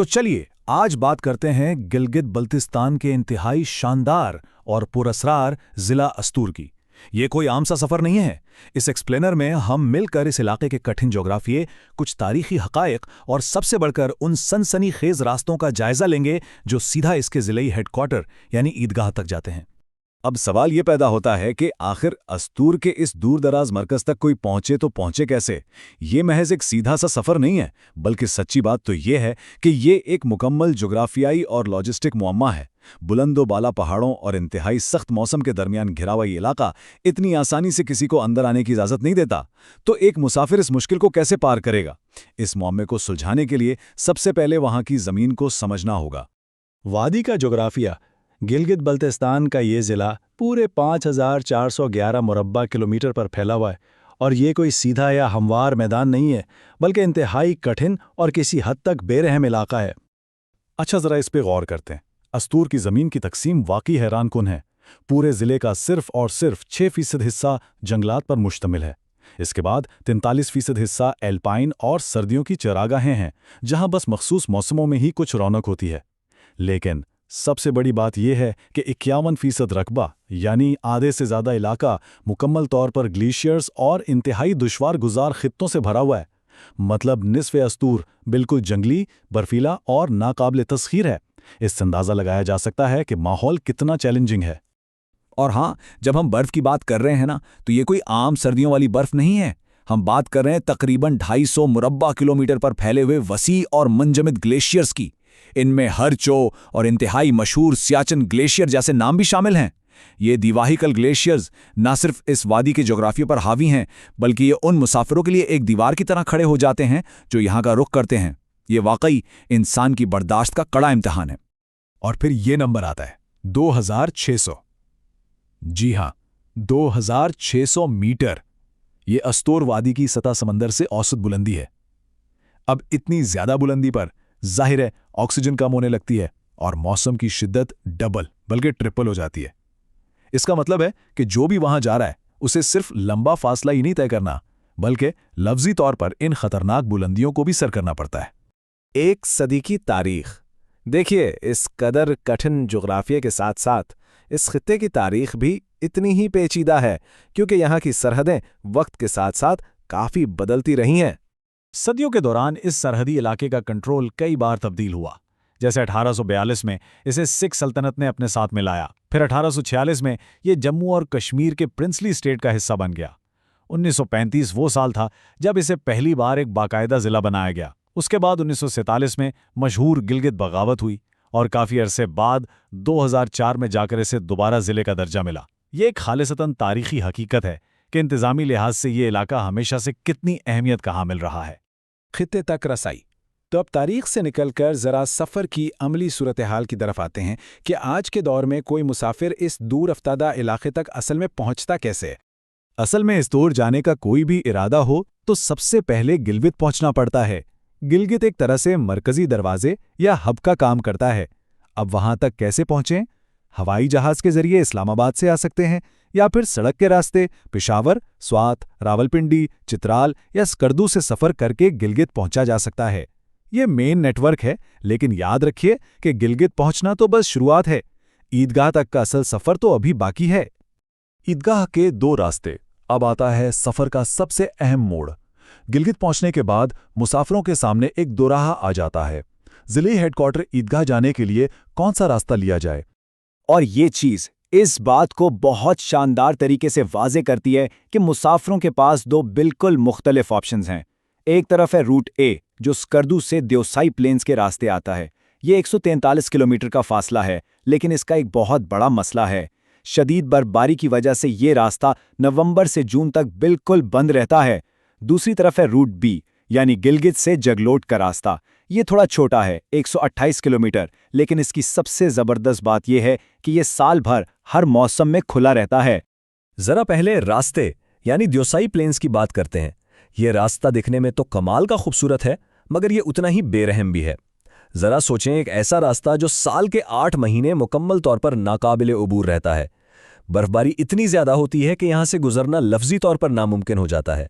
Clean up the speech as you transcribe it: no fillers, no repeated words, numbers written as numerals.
तो चलिए आज बात करते हैं गिलगित बल्तिस्तान के इंतहाई शानदार और पुरअसरार जिला अस्तूर की। ये कोई आम सा सफ़र नहीं है। इस एक्सप्लेनर में हम मिलकर इस इलाके के कठिन जोग्राफिए, कुछ तारीखी हक़ाइक़ और सबसे बढ़कर उन सनसनीखेज़ रास्तों का जायज़ा लेंगे जो सीधा इसके ज़िले हेडक्वार्टर यानी ईदगाह तक जाते हैं। अब सवाल ये पैदा होता है कि आखिर अस्तूर के इस दूर दराज मरकज़ तक कोई पहुंचे तो पहुंचे कैसे। ये महज एक सीधा सा सफ़र नहीं है, बल्कि सच्ची बात तो ये है कि ये एक मुकम्मल जोग्राफियाई और लॉजिस्टिक मुअम्मा है। बुलंदो बाला पहाड़ों और इंतहाई सख्त मौसम के दरमियान घिरा हुआ ये इलाका इतनी आसानी से किसी को अंदर आने की इजाज़त नहीं देता। तो एक मुसाफिर इस मुश्किल को कैसे पार करेगा? इस मुअम्मे को सुलझाने के लिए सबसे पहले वहाँ की ज़मीन को समझना होगा। वादी का जोग्राफिया। गिलगित बल्तिस्तान का ये ज़िला पूरे 5411 मुरब्बा किलोमीटर पर फैला हुआ है और ये कोई सीधा या हमवार मैदान नहीं है, बल्कि इंतहाई कठिन और किसी हद तक बेरहम इलाका है। अच्छा, ज़रा इस पे गौर करते हैं। अस्तूर की ज़मीन की तकसीम वाकई हैरानकुन है। पूरे ज़िले का सिर्फ और सिर्फ 6% हिस्सा जंगलात पर मुश्तमिल है। इसके बाद 43% हिस्सा एल्पाइन और सर्दियों की चरागाहें हैं, जहां बस मखसूस मौसमों में ही कुछ रौनक होती है। लेकिन सबसे बड़ी बात यह है कि 51% रकबा यानी आधे से ज़्यादा इलाका मुकम्मल तौर पर ग्लेशियर्स और इंतहाई दुश्वार गुजार खित्तों से भरा हुआ है। मतलब निस्फ़ अस्तूर बिल्कुल जंगली, बर्फीला और नाकाबिल तस्खीर है। इससे अंदाज़ा लगाया जा सकता है कि माहौल कितना चैलेंजिंग है। और हाँ, जब हम बर्फ़ की बात कर रहे हैं ना, तो ये कोई आम सर्दियों वाली बर्फ़ नहीं है। हम बात कर रहे हैं तकरीबन 250 मुरब्बा किलोमीटर पर फैले हुए वसी और मुंजमद ग्लेशियर्स की। इनमें हरचो और इंतहाई मशहूर सियाचिन ग्लेशियर जैसे नाम भी शामिल हैं। ये दिवाहिकल ग्लेशियर्स न सिर्फ इस वादी के जोग्राफिया पर हावी हैं, बल्कि ये उन मुसाफिरों के लिए एक दीवार की तरह खड़े हो जाते हैं जो यहाँ का रुख करते हैं। ये वाकई इंसान की बर्दाश्त का कड़ा इम्तिहान है। और फिर ये नंबर आता है 2600। जी हाँ, 2600 मीटर। ये अस्तूर वादी की सतह समंदर से औसत बुलंदी है। अब इतनी ज़्यादा बुलंदी पर जाहिर है ऑक्सीजन कम होने लगती है और मौसम की शिद्दत डबल बल्कि ट्रिपल हो जाती है। इसका मतलब है कि जो भी वहां जा रहा है उसे सिर्फ लंबा फासला ही नहीं तय करना, बल्कि लफ्जी तौर पर इन खतरनाक बुलंदियों को भी सर करना पड़ता है। एक सदी की तारीख। देखिए, इस कदर कठिन जोग्राफिया के साथ साथ इस खित्ते की तारीख भी इतनी ही पेचीदा है, क्योंकि यहाँ की सरहदें वक्त के साथ साथ काफ़ी बदलती रही हैं। सदियों के दौरान इस सरहदी इलाके का कंट्रोल कई बार तब्दील हुआ। जैसे 1842 में इसे सिख सल्तनत ने अपने साथ मिलाया, फिर 1846 में ये जम्मू और कश्मीर के प्रिंसली स्टेट का हिस्सा बन गया। 1935 वो साल था जब इसे पहली बार एक बाकायदा ज़िला बनाया गया। उसके बाद 1947 में मशहूर गिलगित बगावत हुई और काफ़ी अरसे बाद 2004 में जाकर इसे दोबारा ज़िले का दर्जा मिला। ये एक खालिसतन तारीखी हकीकत है कि इंतज़ामी लिहाज से ये इलाका हमेशा से कितनी अहमियत का हामिल रहा है। खित्ते तक रसाई। तो अब तारीख से निकलकर ज़रा सफ़र की अमली सूरत हाल की तरफ आते हैं कि आज के दौर में कोई मुसाफिर इस दूर अफ्तादा इलाके तक असल में पहुंचता कैसे? असल में इस दूर जाने का कोई भी इरादा हो तो सबसे पहले गिलगित पहुंचना पड़ता है। गिलगित एक तरह से मरकजी दरवाजे या हब का काम करता है। अब वहां तक कैसे पहुंचें? हवाई जहाज़ के जरिए इस्लामाबाद से आ सकते हैं, या फिर सड़क के रास्ते पेशावर, स्वात, रावलपिंडी, चित्राल या स्कर्दू से सफ़र करके गिलगित पहुंचा जा सकता है। ये मेन नेटवर्क है, लेकिन याद रखिए कि गिलगित पहुंचना तो बस शुरुआत है। ईदगाह तक का असल सफ़र तो अभी बाकी है। ईदगाह के 2 रास्ते। अब आता है सफ़र का सबसे अहम मोड़। गिलगित पहुंचने के बाद मुसाफिरों के सामने एक दोराहा आ जाता है। ज़िले हेडक्वार्टर ईदगाह जाने के लिए कौन सा रास्ता लिया जाए? और ये चीज़ इस बात को बहुत शानदार तरीके से वाज़े करती है कि मुसाफिरों के पास 2 बिल्कुल मुख्तलिफ ऑप्शंस हैं। एक तरफ है रूट ए, जो स्कर्दू से देवसाई प्लेन्स के रास्ते आता है। ये 143 किलोमीटर का फासला है, लेकिन इसका एक बहुत बड़ा मसला है। शदीद बर्फबारी की वजह से ये रास्ता नवंबर से जून तक बिल्कुल बंद रहता है। दूसरी तरफ है रूट बी, यानी गिलगित से जगलोट का रास्ता। ये थोड़ा छोटा है, 128 किलोमीटर, लेकिन इसकी सबसे ज़बरदस्त बात यह है कि ये साल भर हर मौसम में खुला रहता है। ज़रा पहले रास्ते यानी देवसाई प्लेन्स की बात करते हैं। ये रास्ता दिखने में तो कमाल का खूबसूरत है, मगर ये उतना ही बेरहम भी है। ज़रा सोचें, एक ऐसा रास्ता जो साल के 8 महीने मुकम्मल तौर पर नाकाबिले उबूर रहता है। बर्फबारी इतनी ज़्यादा होती है कि यहाँ से गुजरना लफ्जी तौर पर नामुमकिन हो जाता है।